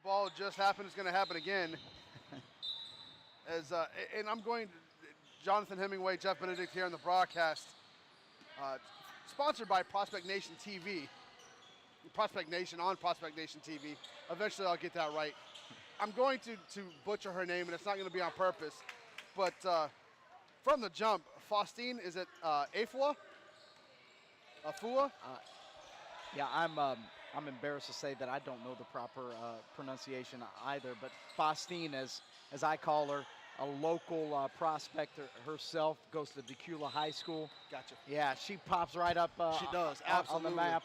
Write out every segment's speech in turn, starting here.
Ball just happened. It's going to happen again. And I'm going to Jonathan Hemingway, Jeff Benedict here on the broadcast. Sponsored by Prospect Nation TV. Prospect Nation on Prospect Nation TV. Eventually I'll get that right. I'm going to butcher her name, and it's not going to be on purpose. But from the jump, Faustine, is it Afua? Afua? Yeah, I'm embarrassed to say that I don't know the proper pronunciation either, but Faustine, as I call her, a local prospector herself, goes to Decula High School. Gotcha. Yeah, she pops right up she does, on the map.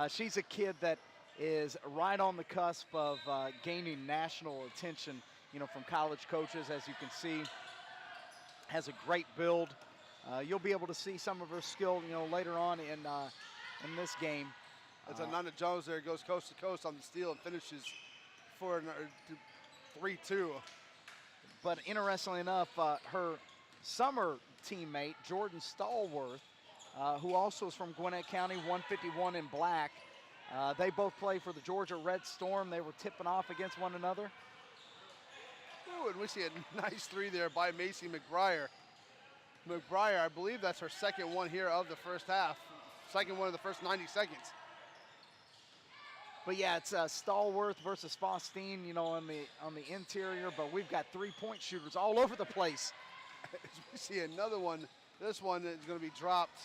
She's a kid that is right on the cusp of gaining national attention, from college coaches, as you can see. Has a great build. You'll be able to see some of her skill, later on in this game. It's Ananda Jones there, goes coast to coast on the steal and finishes for 3-2. But interestingly enough, her summer teammate, Jordan Stallworth, who also is from Gwinnett County, 151 in black, they both play for the Georgia Red Storm. They were tipping off against one another. Ooh, and we see a nice three there by Macy McBriar. McBriar, I believe that's her second one here of the first half. Second one of the first 90 seconds. But yeah, it's Stallworth versus Faustine, on the interior. But we've got three-point shooters all over the place. We see another one. This one is going to be dropped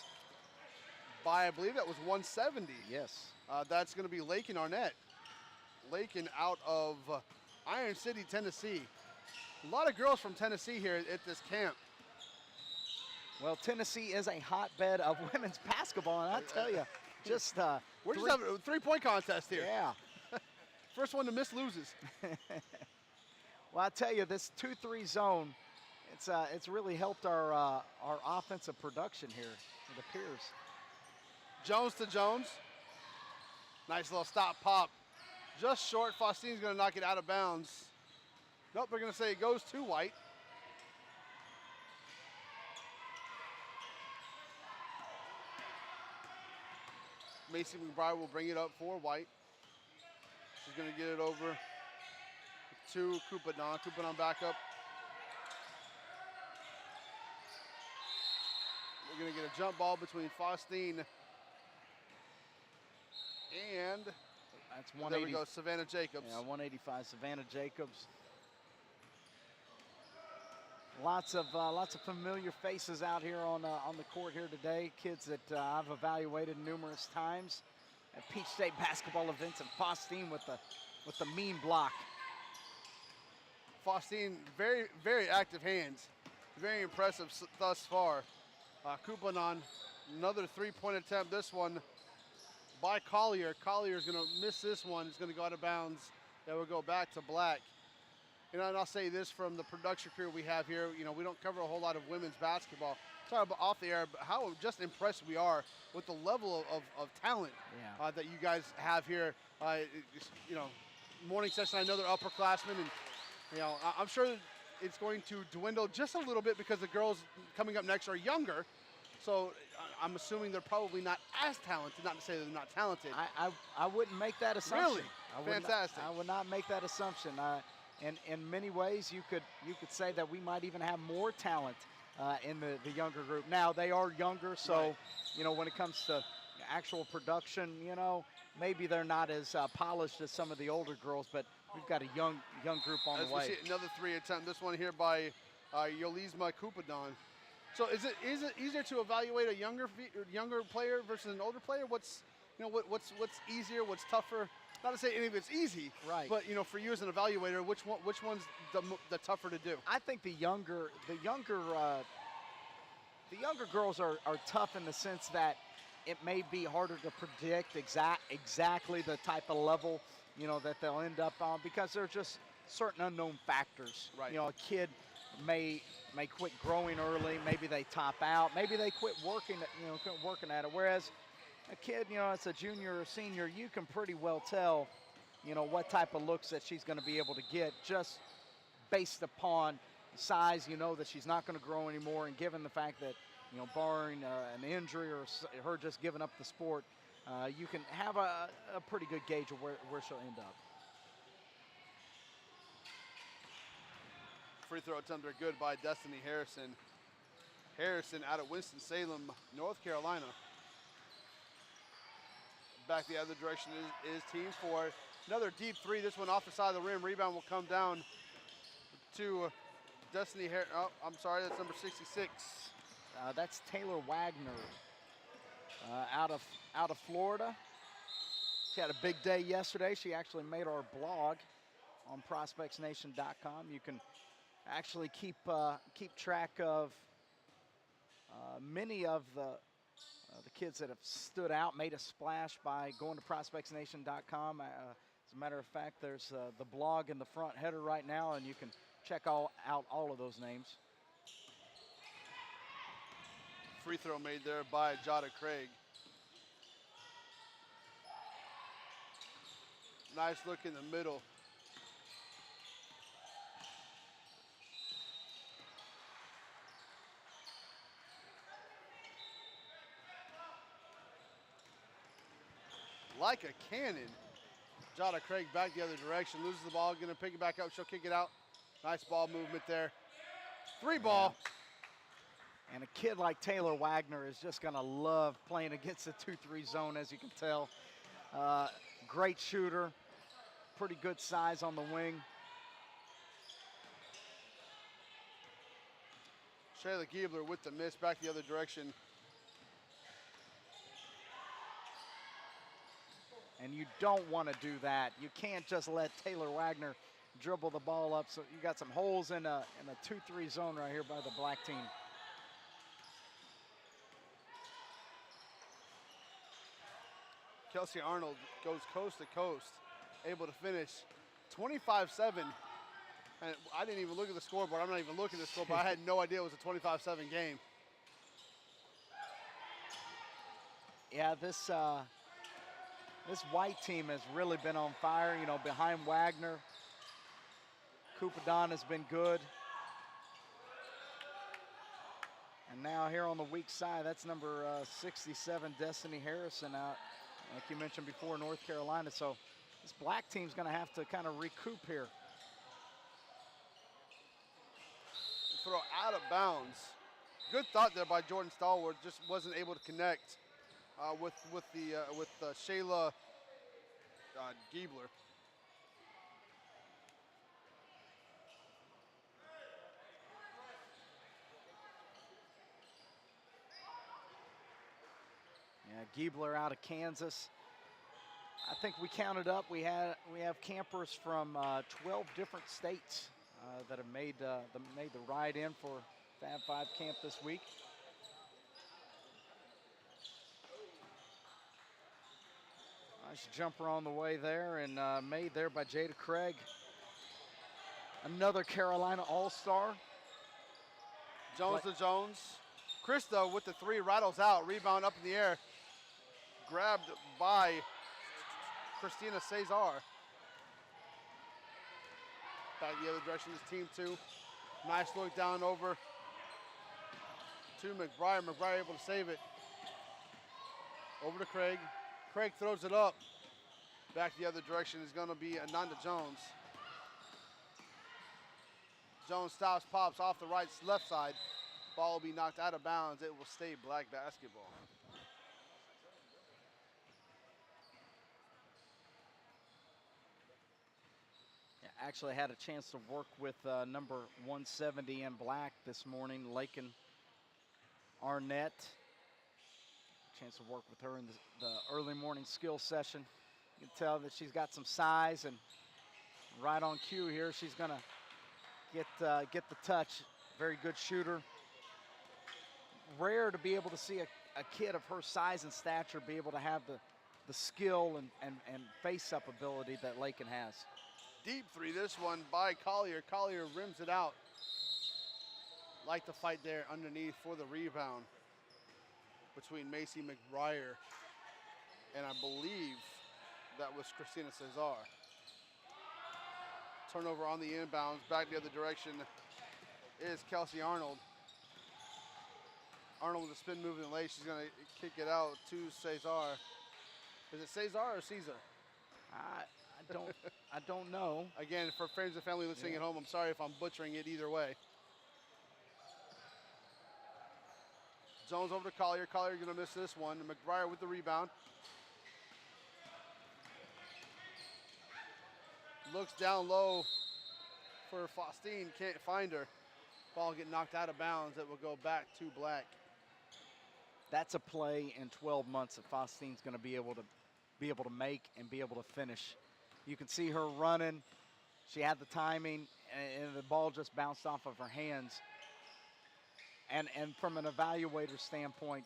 by, I believe that was 170. Yes. That's going to be Lakin Arnett. Lakin out of Iron City, Tennessee. A lot of girls from Tennessee here at this camp. Well, Tennessee is a hotbed of women's basketball, and I tell you, we're just having a three-point contest here. Yeah. First one to miss loses. Well, I tell you, this 2-3 zone, it's really helped our offensive production here, it appears. Jones to Jones. Nice little stop pop. Just short. Faustine's going to knock it out of bounds. Nope, they're going to say it goes to White. Macy McBride will bring it up for White. She's going to get it over to Kupanon. Kupanon back up. We're going to get a jump ball between Faustine and that's 180. There we go, Savannah Jacobs. Yeah, 185, Savannah Jacobs. Lots of familiar faces out here on the court here today. Kids that I've evaluated numerous times at Peach State basketball events, and Faustine with the mean block. Faustine, very, very active hands. Very impressive thus far. Kupanon, another three-point attempt. This one by Collier. Collier is going to miss this one. It's going to go out of bounds. That will go back to Black. And I'll say this from the production crew we have here. We don't cover a whole lot of women's basketball. Talk about off the air, but how just impressed we are with the level of talent that you guys have here. Morning session, I know they're upperclassmen, and I'm sure it's going to dwindle just a little bit because the girls coming up next are younger. So I'm assuming they're probably not as talented. Not to say they're not talented. I wouldn't make that assumption. Really? Fantastic. I would not make that assumption. And in many ways, you could say that we might even have more talent in the younger group. Now, they are younger, so, right. When it comes to actual production, maybe they're not as polished as some of the older girls, but we've got a young group on the way. We see another three attempt. This one here by Yolisma Kupadon. So is it easier to evaluate a younger player versus an older player? What's easier? What's tougher? Not to say any of it's easy, right? But for you as an evaluator, which one's the tougher to do? I think the younger girls are tough in the sense that it may be harder to predict exactly the type of level that they'll end up on, because there are just certain unknown factors. Right. A kid may quit growing early, maybe they top out, maybe they quit working at it. Whereas a kid, it's a junior or senior, you can pretty well tell, what type of looks that she's going to be able to get just based upon size. That she's not going to grow anymore, and given the fact that, barring an injury or her just giving up the sport, you can have a pretty good gauge of where she'll end up. free throw attempt are good by Destiny Harrison. Harrison out of Winston-Salem, North Carolina. Back the other direction is Team 4. Another deep three, this one off the side of the rim. Rebound will come down to Destiny Harrison. Oh, I'm sorry, that's number 66. That's Taylor Wagner out of Florida. She had a big day yesterday. She actually made our blog on prospectsnation.com. You can actually keep track of many of the kids that have stood out, made a splash by going to prospectsnation.com. As a matter of fact, there's the blog in the front header right now, and you can check out all of those names. Free throw made there by Jada Craig. Nice look in the middle. Like a cannon. Jada Craig back the other direction, loses the ball, gonna pick it back up, she'll kick it out. Nice ball movement there. Three ball. And a kid like Taylor Wagner is just gonna love playing against the 2-3 zone, as you can tell. Great shooter, pretty good size on the wing. Shayla Giebler with the miss, back the other direction. And you don't want to do that. You can't just let Taylor Wagner dribble the ball up. So you got some holes in a 2-3 zone right here by the black team. Kelsey Arnold goes coast to coast, able to finish 25-7. And I didn't even look at the scoreboard. I'm not even looking at the scoreboard. I had no idea it was a 25-7 game. Yeah, this white team has really been on fire, you know, behind Wagner. Kupadon has been good. And now here on the weak side, that's number 67, Destiny Harrison out, like you mentioned before, North Carolina. So this black team's gonna have to kind of recoup here. Throw out of bounds. Good thought there by Jordan Stallworth, just wasn't able to connect with Shayla Giebler. Yeah, Giebler out of Kansas. I think we counted up. We have campers from 12 different states that have made the ride in for Fab 5 camp this week. Nice jumper on the way there, and made there by Jada Craig. Another Carolina All-Star. Jones to Jones. Krista with the three, rattles out, rebound up in the air. Grabbed by Christina Cesar. Back the other direction is Team 2. Nice look down over to McBride. McBride able to save it. Over to Craig. Craig throws it up. Back the other direction is going to be Ananda Jones. Jones stops, pops off the left side. Ball will be knocked out of bounds. It will stay black basketball. Yeah, actually had a chance to work with number 170 in black this morning, Lakin Arnett. Chance to work with her in the early morning skill session. You can tell that she's got some size, and right on cue here, she's gonna get the touch. Very good shooter. Rare to be able to see a kid of her size and stature be able to have the skill and face-up ability that Lakin has. Deep three, this one by Collier. Collier rims it out. Like the fight there underneath for the rebound between Macy McBriar and I believe that was Christina Cesar. Turnover on the inbounds, back the other direction is Kelsey Arnold. Arnold with a spin move in the lane. She's gonna kick it out to Cesar. Is it Cesar or Caesar? I I don't know. Again, for friends and family listening at home, I'm sorry if I'm butchering it either way. Jones over to Collier. Collier going to miss this one. McBriar with the rebound. Looks down low for Faustine. Can't find her. Ball get knocked out of bounds. It will go back to Black. That's a play in 12 months that Faustine's going to be able to make and be able to finish. You can see her running. She had the timing, and the ball just bounced off of her hands. And from an evaluator standpoint,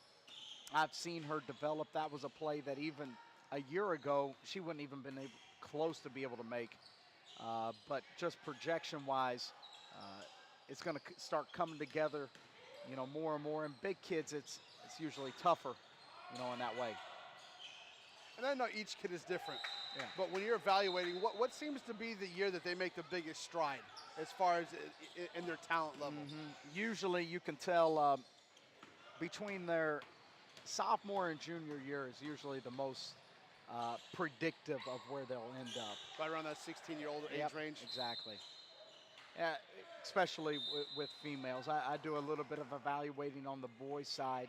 I've seen her develop. That was a play that even a year ago, she wouldn't even been close to be able to make. But just projection-wise, it's going to start coming together, more and more. And big kids, it's usually tougher, in that way. And I know each kid is different. Yeah. But when you're evaluating, what seems to be the year that they make the biggest stride as far as in their talent level? Usually you can tell between their sophomore and junior year is usually the most predictive of where they'll end up. Right around that 16-year-old age range? Exactly. Especially with females. I do a little bit of evaluating on the boys' side,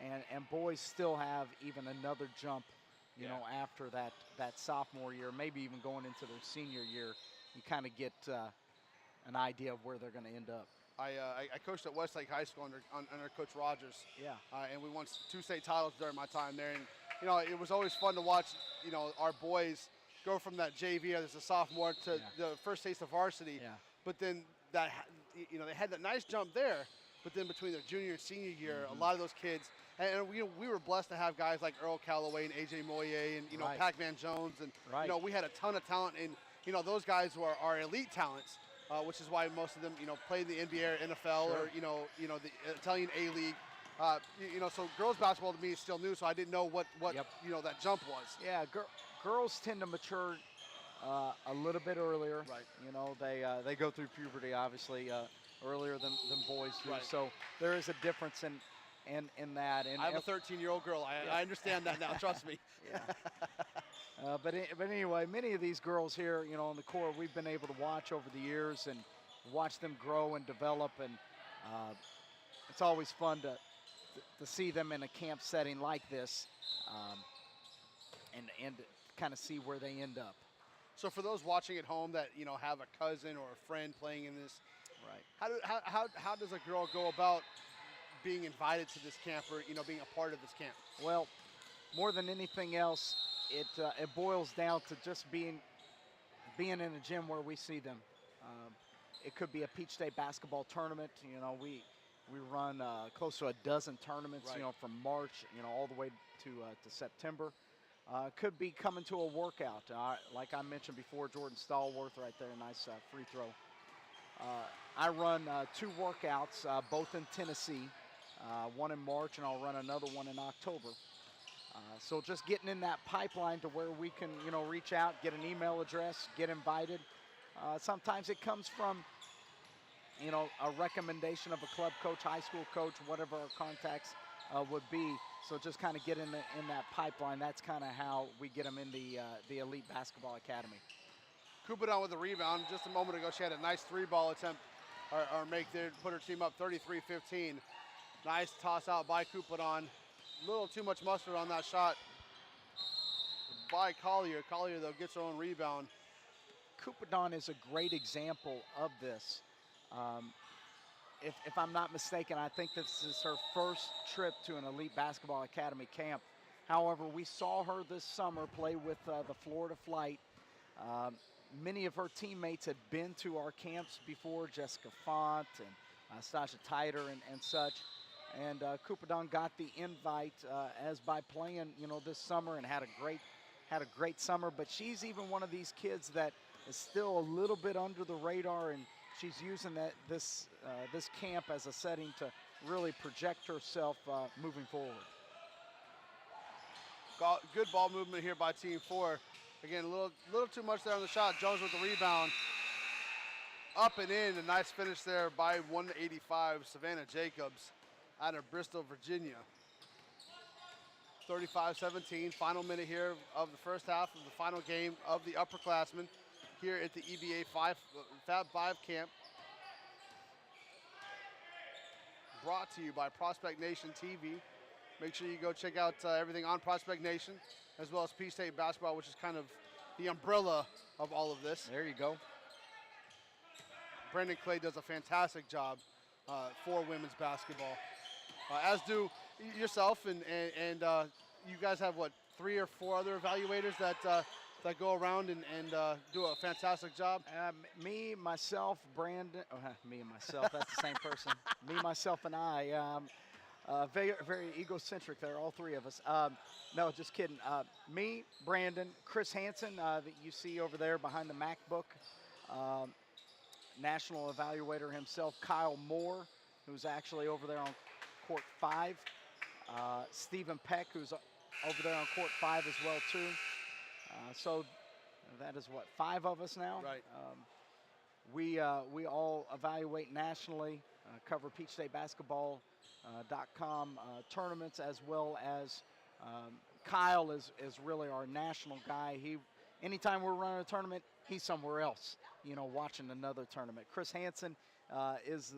and boys still have even another jump, after that sophomore year, maybe even going into their senior year. You kind of get an idea of where they're going to end up. I coached at Westlake High School under Coach Rogers. Yeah. And we won 2 state titles during my time there. And, it was always fun to watch, our boys go from that JV as a sophomore to the first taste of varsity. Yeah. But then they had that nice jump there. But then between their junior and senior year, a lot of those kids, and we were blessed to have guys like Earl Calloway and AJ Moyer and, Pac-Man Jones. And, we had a ton of talent. And, those guys who are elite talents. Which is why most of them, play in the NBA or NFL or, the Italian A-League. So girls basketball to me is still new, so I didn't know what that jump was. Yeah, girls tend to mature a little bit earlier. Right. They go through puberty, obviously, earlier than boys do. Right. So there is a difference in that. And I have a 13-year-old girl. I understand that now, trust me. Yeah. But anyway, many of these girls here, on the court, we've been able to watch over the years and watch them grow and develop, and it's always fun to see them in a camp setting like this, and kind of see where they end up. So for those watching at home that have a cousin or a friend playing in this, right? How does a girl go about being invited to this camp or being a part of this camp? Well, more than anything else, it boils down to just being in a gym where we see them. It could be a Peach State basketball tournament. We run close to a dozen tournaments. Right. From March, all the way to September. Could be coming to a workout. Like I mentioned before, Jordan Stallworth right there, nice free throw. I run 2 workouts, both in Tennessee. One in March, and I'll run another one in October. So just getting in that pipeline to where we can, reach out, get an email address, get invited. Sometimes it comes from, a recommendation of a club coach, high school coach, whatever our contacts would be. So just kind of get in that pipeline. That's kind of how we get them in the Elite Basketball Academy. Coupadon with the rebound. Just a moment ago, she had a nice 3-ball attempt or make there, put her team up 33-15. Nice toss out by Coupadon. A little too much mustard on that shot by Collier. Collier, though, gets her own rebound. Coupadon is a great example of this. If I'm not mistaken, I think this is her first trip to an Elite Basketball Academy camp. However, we saw her this summer play with the Florida Flight. Many of her teammates had been to our camps before, Jessica Font and Stasha Titer and such. And Coupadon got the invite as by playing, this summer, and had a great summer. But she's even one of these kids that is still a little bit under the radar, and she's using this camp as a setting to really project herself moving forward. Good ball movement here by Team 4. Again, a little too much there on the shot. Jones with the rebound. Up and in, a nice finish there by 185, Savannah Jacobs out of Bristol, Virginia. 35-17, final minute here of the first half of the final game of the upperclassmen here at the EBA Fab 5 camp. Brought to you by Prospect Nation TV. Make sure you go check out everything on Prospect Nation, as well as Peach State basketball, which is kind of the umbrella of all of this. There you go. Brandon Clay does a fantastic job for women's basketball, as do yourself, and you guys have, what, 3 or 4 other evaluators that go around and do a fantastic job? Me, myself, Brandon. Me and myself, that's the same person. Me, myself, and I. Very, very egocentric there, all 3 of us. No, just kidding. Me, Brandon, Chris Hansen, that you see over there behind the MacBook. National evaluator himself, Kyle Moore, who's actually over there on court 5. Stephen Peck, who's over there on court 5 as well, too. So that is, what, 5 of us now? Right. We all evaluate nationally, cover Peach State Basketball.com tournaments, as well as Kyle is really our national guy. Anytime we're running a tournament, he's somewhere else, watching another tournament. Chris Hansen is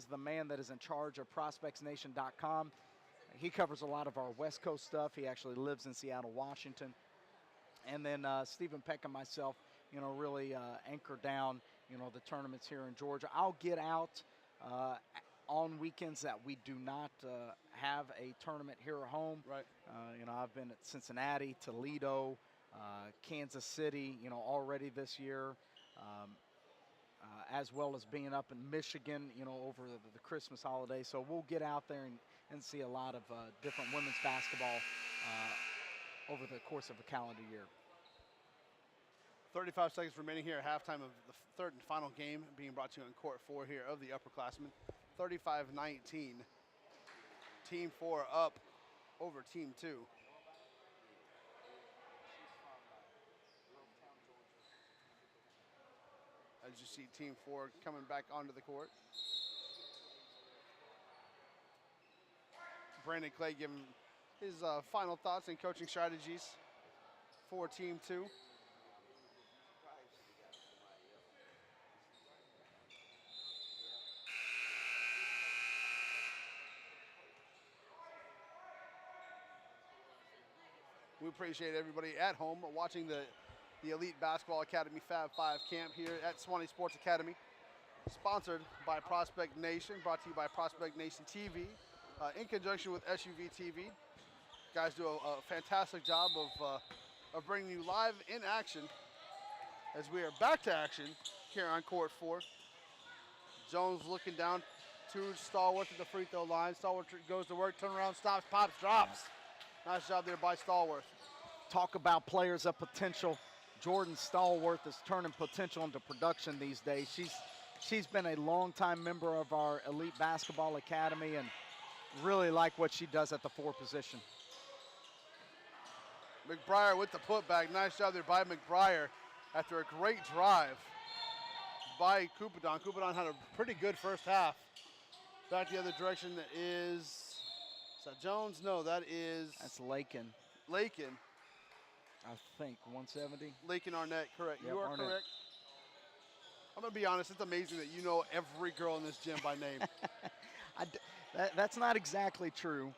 the man that is in charge of ProspectsNation.com. He covers a lot of our West Coast stuff. He actually lives in Seattle, Washington. And then Stephen Peck and myself, really anchor down, the tournaments here in Georgia. I'll get out on weekends that we do not have a tournament here at home. Right. I've been at Cincinnati, Toledo, Kansas City, already this year, as well as being up in Michigan, over the Christmas holiday. So we'll get out there and see a lot of different women's basketball over the course of a calendar year. 35 seconds remaining here at halftime of the third and final game being brought to you on court 4 here of the upperclassmen. 35-19. Team 4 up over Team 2. As you see Team 4 coming back onto the court. Brandon Clay giving his final thoughts and coaching strategies for Team 2. We appreciate everybody at home watching the Elite Basketball Academy Fab 5 camp here at Swanee Sports Academy. Sponsored by Prospect Nation, brought to you by Prospect Nation TV, in conjunction with SUV TV. Guys do a fantastic job of bringing you live in action as we are back to action here on court 4. Jones looking down to Stallworth at the free throw line. Stallworth goes to work, turn around, stops, pops, drops. Nice job there by Stallworth. Talk about players of potential. Jordan Stallworth is turning potential into production these days. She's been a longtime member of our Elite Basketball Academy and really like what she does at the 4 position. McBriar with the putback. Nice job there by McBriar after a great drive by Coupadon. Coupadon had a pretty good first half. Back the other direction is that Jones? No, that's Lakin. Lakin. I think 170. Lakin Arnett, correct. Yep, you are Arnett. correct. I'm gonna be honest. It's amazing that you know every girl in this gym by name. That's not exactly true.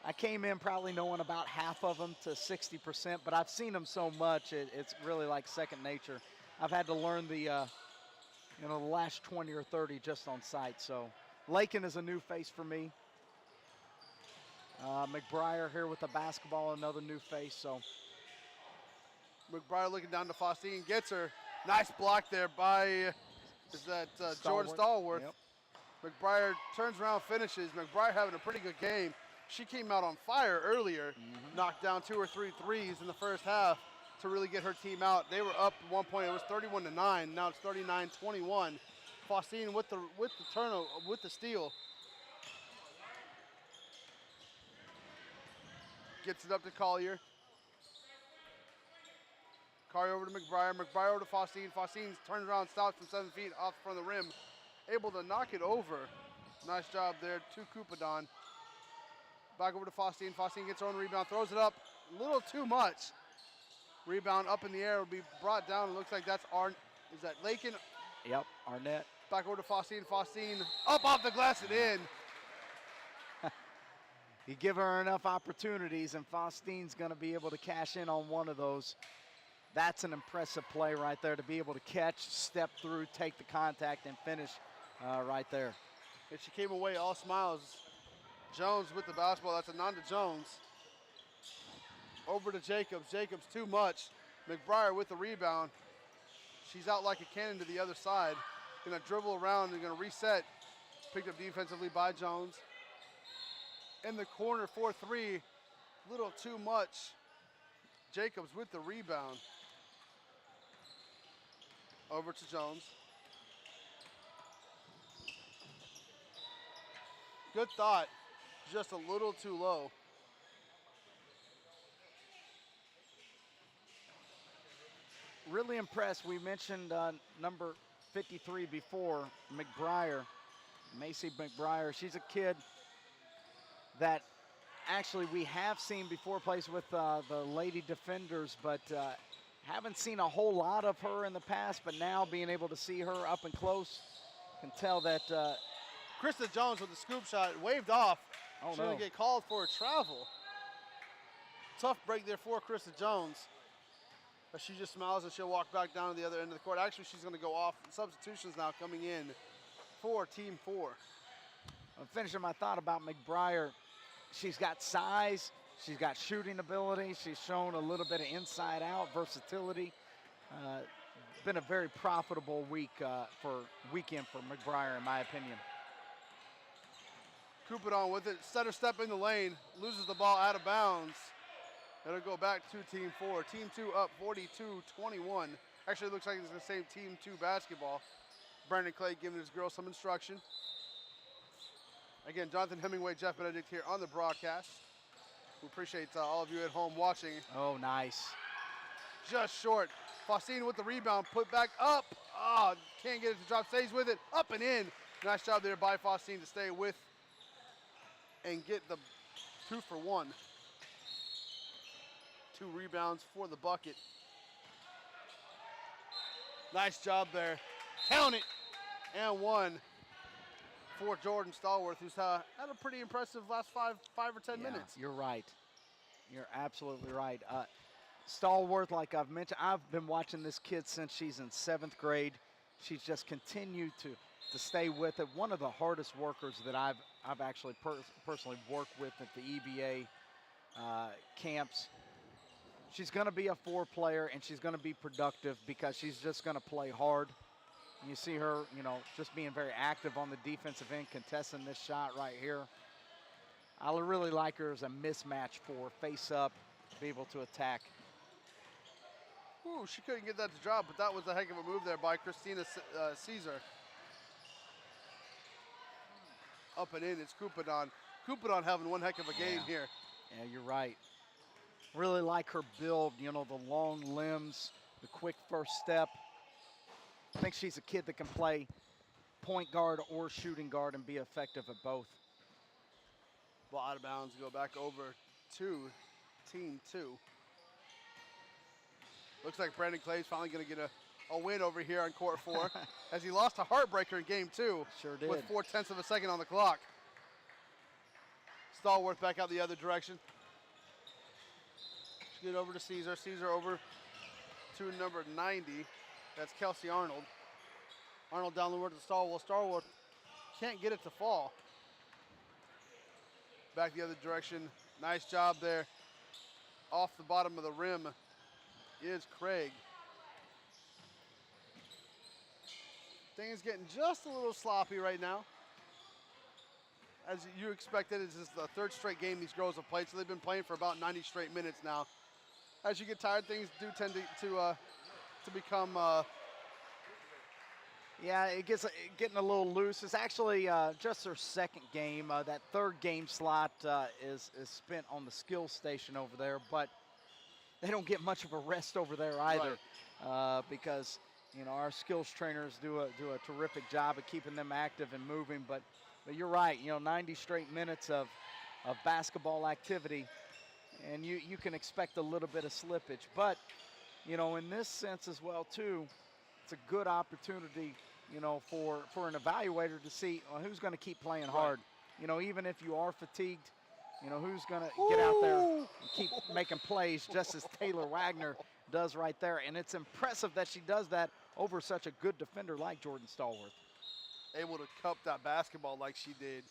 I came in probably knowing about half of them to 60%, but I've seen them so much it's really like second nature. I've had to learn the last 20 or 30 just on sight. So Lakin is a new face for me. McBriar here with the basketball, another new face. So McBriar looking down to Faustine, gets her. Nice block there by Jordan Stallworth. Yep. McBriar turns around, finishes. McBriar having a pretty good game. She came out on fire earlier, knocked down 2 or 3 threes in the first half to really get her team out. They were up at one point. It was 31-9. Now it's 39-21. Faustine with the turnover, with the steal. Gets it up to Collier. Collier over to McBriar. McBriar over to Faustine. Faustine turns around, stops from 7 feet off from the rim. Able to knock it over. Nice job there to Coupadon. Back over to Faustine. Faustine gets her own rebound, throws it up a little too much. Rebound up in the air will be brought down. It looks like that's is that Lakin? Yep, Arnett. Back over to Faustine. Faustine up off the glass and in. You give her enough opportunities, and Faustine's going to be able to cash in on one of those. That's an impressive play right there, to be able to catch, step through, take the contact, and finish right there. And she came away all smiles. Jones with the basketball. That's Ananda Jones. Over to Jacobs. Jacobs too much. McBriar with the rebound. She's out like a cannon to the other side. Gonna dribble around and gonna reset. Picked up defensively by Jones. In the corner, 4-3. Little too much. Jacobs with the rebound. Over to Jones. Good thought. Just a little too low. Really impressed. We mentioned number 53 before, McBriar, Macy McBriar. She's a kid that actually we have seen before, plays with the Lady Defenders, but haven't seen a whole lot of her in the past, but now being able to see her up and close, can tell that Krista Jones with the scoop shot, waved off. Oh, She's no. gonna get called for a travel. Tough break there for Krista Jones. But she just smiles and she'll walk back down to the other end of the court. Actually, she's gonna go off. Substitutions now coming in for Team 4. I'm finishing my thought about McBriar. She's got size, she's got shooting ability, she's shown a little bit of inside-out versatility. Been a very profitable weekend for McBriar, in my opinion. Coupadon with it, center step in the lane, loses the ball out of bounds. It'll go back to Team 4. Team 2 up 42-21. Actually, it looks like it's the same Team 2 basketball. Brandon Clay giving his girls some instruction. Again, Jonathan Hemingway, Jeff Benedict here on the broadcast. We appreciate all of you at home watching. Oh, nice. Just short. Faustine with the rebound, put back up. Can't get it to drop, stays with it, up and in. Nice job there by Faustine to stay with and get the 2 for 1. 2 rebounds for the bucket. Nice job there. Count it. And 1 for Jordan Stallworth, who's had a pretty impressive last 5 or 10 minutes. You're right. You're absolutely right. Stallworth, like I've mentioned, I've been watching this kid since she's in 7th grade. She's just continued to stay with it. One of the hardest workers that I've actually personally worked with at the EBA camps. She's going to be a 4-player, and she's going to be productive because she's just going to play hard. And you see her, just being very active on the defensive end, contesting this shot right here. I really like her as a mismatch for face up, to be able to attack. Ooh, she couldn't get that to drop, but that was a heck of a move there by Christina Caesar. Up and in, it's Coupadon. Coupadon having one heck of a game here. Yeah, you're right. Really like her build, the long limbs, the quick first step. I think she's a kid that can play point guard or shooting guard and be effective at both. Ball out of bounds, go back over to Team 2. Looks like Brandon Clay's finally going to get a win over here on court 4 as he lost a heartbreaker in game 2. Sure did. With 0.4 of a second on the clock. Stallworth back out the other direction. Get over to Caesar. Caesar over to number 90. That's Kelsey Arnold. Arnold down the word to Stallworth. Stallworth can't get it to fall. Back the other direction. Nice job there. Off the bottom of the rim is Craig. Thing is getting just a little sloppy right now. As you expected, this is the 3rd straight game these girls have played, so they've been playing for about 90 straight minutes now. As you get tired, things do tend to become. Yeah, it gets getting a little loose. It's actually just their 2nd game. That 3rd game slot is spent on the skills station over there, but they don't get much of a rest over there either, because our skills trainers do a terrific job of keeping them active and moving. But you're right. 90 straight minutes of of basketball activity, and you can expect a little bit of slippage. But, you know, in this sense as well, too, it's a good opportunity, you know, for an evaluator to see who's going to keep playing hard. You know, even if you are fatigued, you know, who's going to get out there and keep making plays, just as Taylor Wagner does right there. And it's impressive that she does that over such a good defender like Jordan Stallworth. Able to cup that basketball like she did.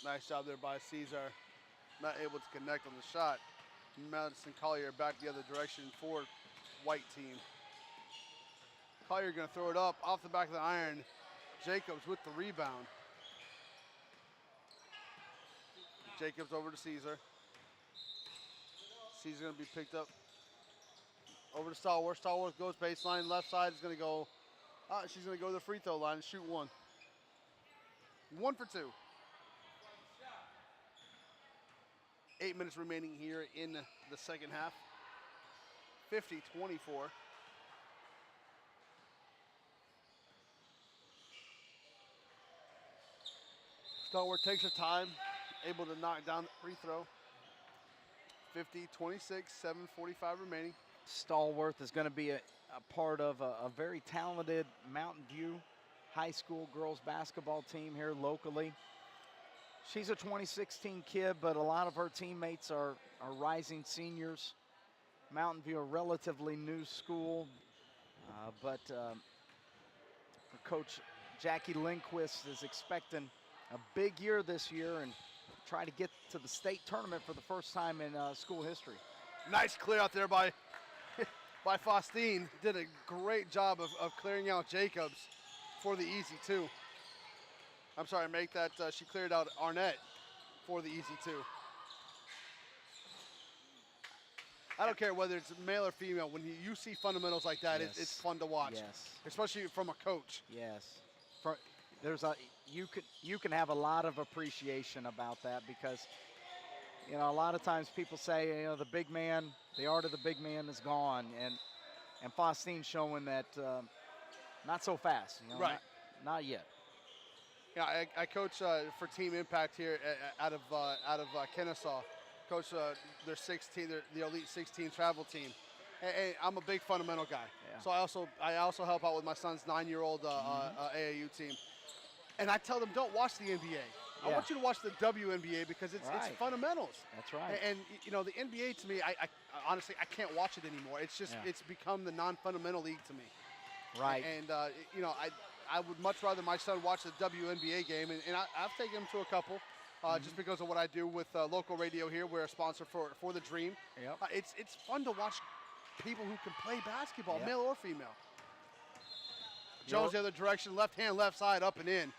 Nice job there by Caesar. Not able to connect on the shot. Madison Collier back the other direction for white team. Collier gonna throw it up off the back of the iron. Jacobs with the rebound. Jacobs over to Caesar. Caesar gonna be picked up over to Stallworth. Stallworth goes baseline, left side is gonna go, she's gonna go to the free throw line and shoot one. 1 for 2. 8 minutes remaining here in the second half. 50-24. Stallworth takes her time, able to knock down the free throw. 50-26, 7:45 remaining. Stallworth is going to be a part of a very talented Mountain View High School girls basketball team here locally. She's a 2016 kid, but a lot of her teammates are rising seniors. Mountain View, a relatively new school, but Coach Jackie Lindquist is expecting a big year this year and try to get to the state tournament for the first time in school history. Nice clear out there by Faustine. Did a great job of clearing out Jacobs for the easy two. I'm sorry, make that, she cleared out Arnett for the easy two. I don't care whether it's male or female. When you see fundamentals like that, Yes. it's fun to watch. Yes. Especially from a coach. Yes. You can have a lot of appreciation about that because, you know, a lot of times people say, you know, the big man, the art of the big man is gone, and Faustine's showing that not so fast. You know, Right. Not yet. Yeah, I coach for Team Impact here out of Kennesaw. Coach their 16, the Elite 16 travel team. And I'm a big fundamental guy. Yeah. So I also help out with my son's 9-year-old AAU team. And I tell them, don't watch the NBA. I Yeah. want you to watch the WNBA because it's Right. fundamentals. That's right. And you know, the NBA to me, I honestly I can't watch it anymore. It's just it's become the non-fundamental league to me. Right. And you know, I would much rather my son watch the WNBA game, and I've taken him to a couple, just because of what I do with local radio here. We're a sponsor for the Dream. Yep. It's fun to watch people who can play basketball, Yep. male or female. Jones the other direction, left hand, left side, up and in.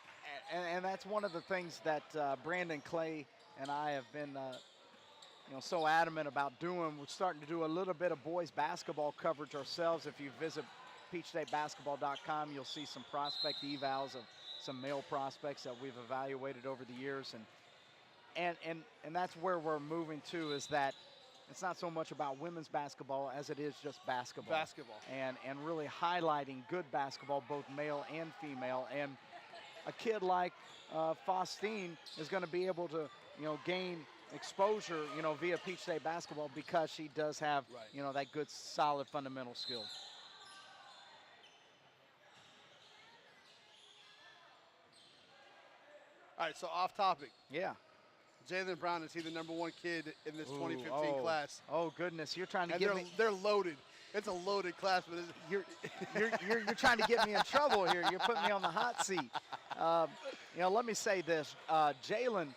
And that's one of the things that Brandon Clay and I have been, you know, so adamant about doing. We're starting to do a little bit of boys basketball coverage ourselves. If you visit peachstatebasketball.com, you'll see some prospect evals of some male prospects that we've evaluated over the years, and that's where we're moving to, is that it's not so much about women's basketball as it is just basketball. And really highlighting good basketball, both male and female. And a kid like Faustine is going to be able to, you know, gain exposure, you know, via Peach State basketball because she does have, you know, that good, solid fundamental skill. All right, so off topic. Yeah. Jalen Brown, is he the #1 kid in this 2015 class? Oh goodness, you're trying to And get me. they're loaded. It's a loaded class, but You're trying to get me in trouble here. You're putting me on the hot seat. You know, let me say this: Jalen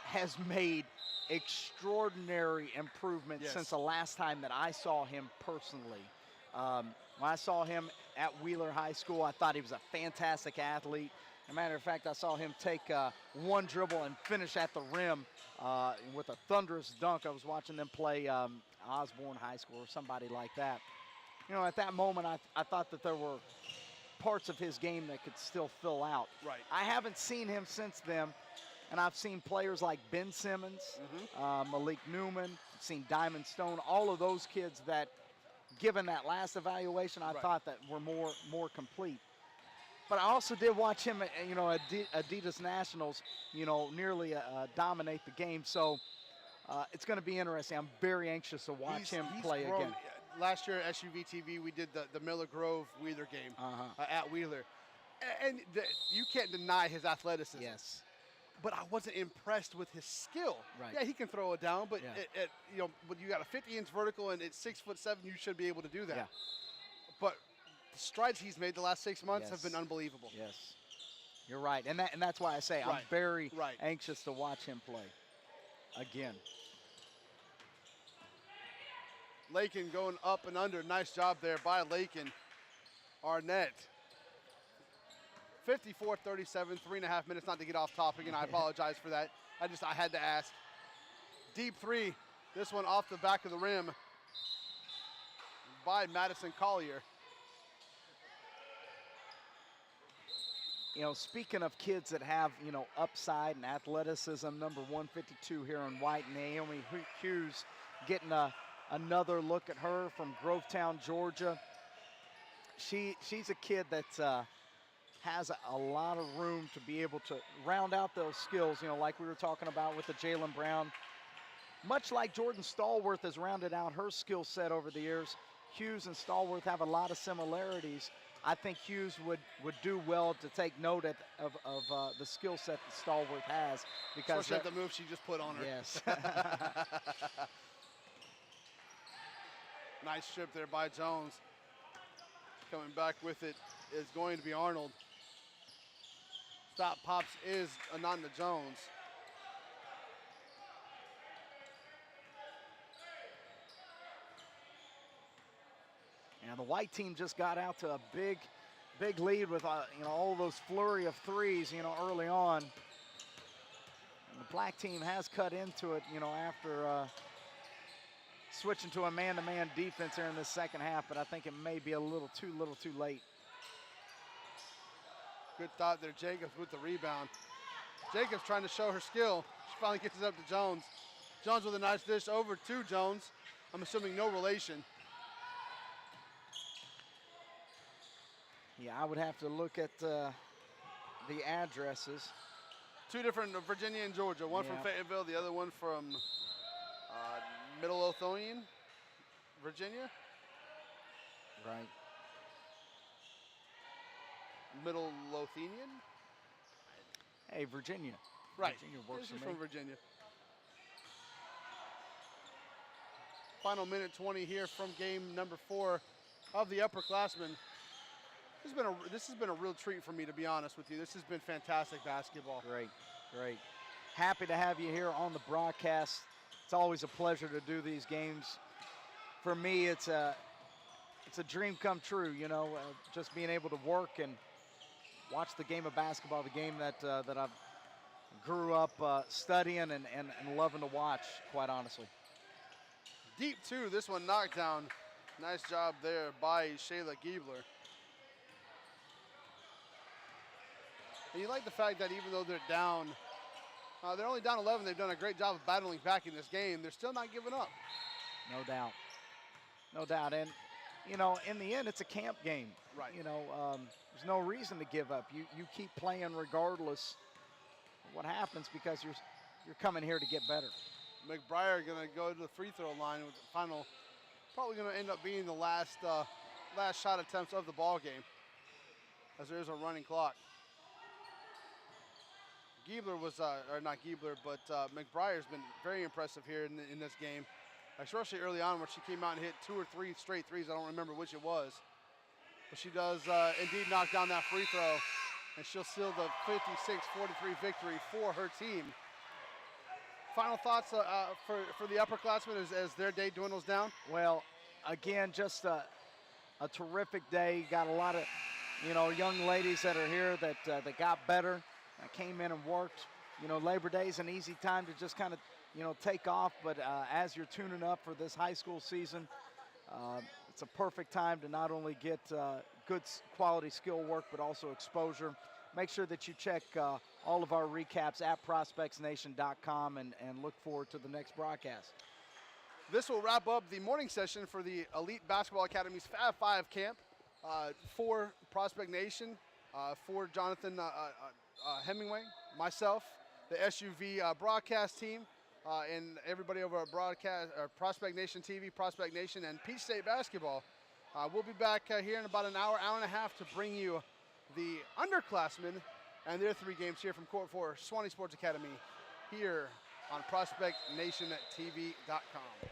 has made extraordinary improvements since the last time that I saw him personally. When I saw him at Wheeler High School, I thought he was a fantastic athlete. As a matter of fact, I saw him take one dribble and finish at the rim with a thunderous dunk. I was watching them play Osborne High School or somebody like that. You know, at that moment, I thought that there were parts of his game that could still fill out. Right. I haven't seen him since then, and I've seen players like Ben Simmons, Malik Newman, I've seen Diamond Stone, all of those kids that, given that last evaluation, I thought that were more complete. But I also did watch him, at Adidas Nationals, nearly dominate the game. So it's going to be interesting. I'm very anxious to watch him play grown. again. Last year at SUV TV, we did the Miller Grove Wheeler game at Wheeler. And you can't deny his athleticism. Yes. But I wasn't impressed with his skill. Right. Yeah, he can throw it down, but Yeah. when you got a 50-inch vertical and it's 6'7", you should be able to do that. Yeah. But the strides he's made the last 6 months have Yes. been unbelievable. Yes. You're right. And that's why I say I'm very Right. anxious to watch him play again. Lakin going up and under. Nice job there by Lakin. Arnett. 54-37, 3.5 minutes, not to get off topic, and I apologize for that. I had to ask. Deep three, this one off the back of the rim by Madison Collier. Speaking of kids that have, upside and athleticism, number 152 here in white, Naomi Hughes, getting another look at her from Grovetown, Georgia. She's a kid that has a lot of room to be able to round out those skills, like we were talking about with the Jalen Brown. Much like Jordan Stallworth has rounded out her skill set over the years, Hughes and Stallworth have a lot of similarities. I think Hughes would do well to take note of the skill set that Stallworth has. Because especially the move she just put on her. Yes. Nice strip there by Jones. Coming back with it is going to be Arnold. Stop pops is Ananda Jones. And the white team just got out to a big lead with all those flurry of threes, early on. And the black team has cut into it, after switching to a man-to-man defense here in the second half, but I think it may be a little too late. Good thought there, Jacobs with the rebound. Jacobs trying to show her skill. She finally gets it up to Jones. Jones with a nice dish over to Jones. I'm assuming no relation. Yeah, I would have to look at the addresses. Two different, Virginia and Georgia. One from Fayetteville, the other one from Middle Othonian, Virginia. Right. Middle Lothenian? Hey, Virginia. Right. Virginia works This is for me. from Virginia. Final minute 20 here from game number 4 of the upperclassmen. This has been a real treat for me, to be honest with you. This has been fantastic basketball. Great. Happy to have you here on the broadcast. It's always a pleasure to do these games. For me, it's a dream come true, just being able to work and watch the game of basketball, the game that I've grew up studying and loving to watch, quite honestly. Deep two, this one knocked down. Nice job there by Shayla Giebler. And you like the fact that even though they're down, they're only down 11, they've done a great job of battling back in this game. They're still not giving up. No doubt. And, in the end, it's a camp game. Right. There's no reason to give up. You keep playing regardless of what happens because you're coming here to get better. McBriar going to go to the free throw line with the final, probably going to end up being the last shot attempts of the ball game, as there is a running clock. Giebler was, or not Giebler, but McBriar's been very impressive here in this game, especially early on where she came out and hit 2 or 3 straight threes. I don't remember which it was. But she does indeed knock down that free throw, and she'll seal the 56-43 victory for her team. Final thoughts for the upperclassmen as their day dwindles down? Well, again, just a terrific day. Got a lot of, young ladies that are here that got better. I came in and worked. Labor Day is an easy time to just kind of, take off. But as you're tuning up for this high school season, it's a perfect time to not only get good quality skill work, but also exposure. Make sure that you check all of our recaps at prospectsnation.com and look forward to the next broadcast. This will wrap up the morning session for the Elite Basketball Academy's Fab 5 camp for Prospect Nation. for Jonathan Hemingway, myself, the SUV broadcast team, and everybody over at Prospect Nation TV, Prospect Nation, and Peach State Basketball. We'll be back here in about an hour, hour and a half to bring you the underclassmen and their 3 games here from Court 4 Swanee Sports Academy here on ProspectNationTV.com.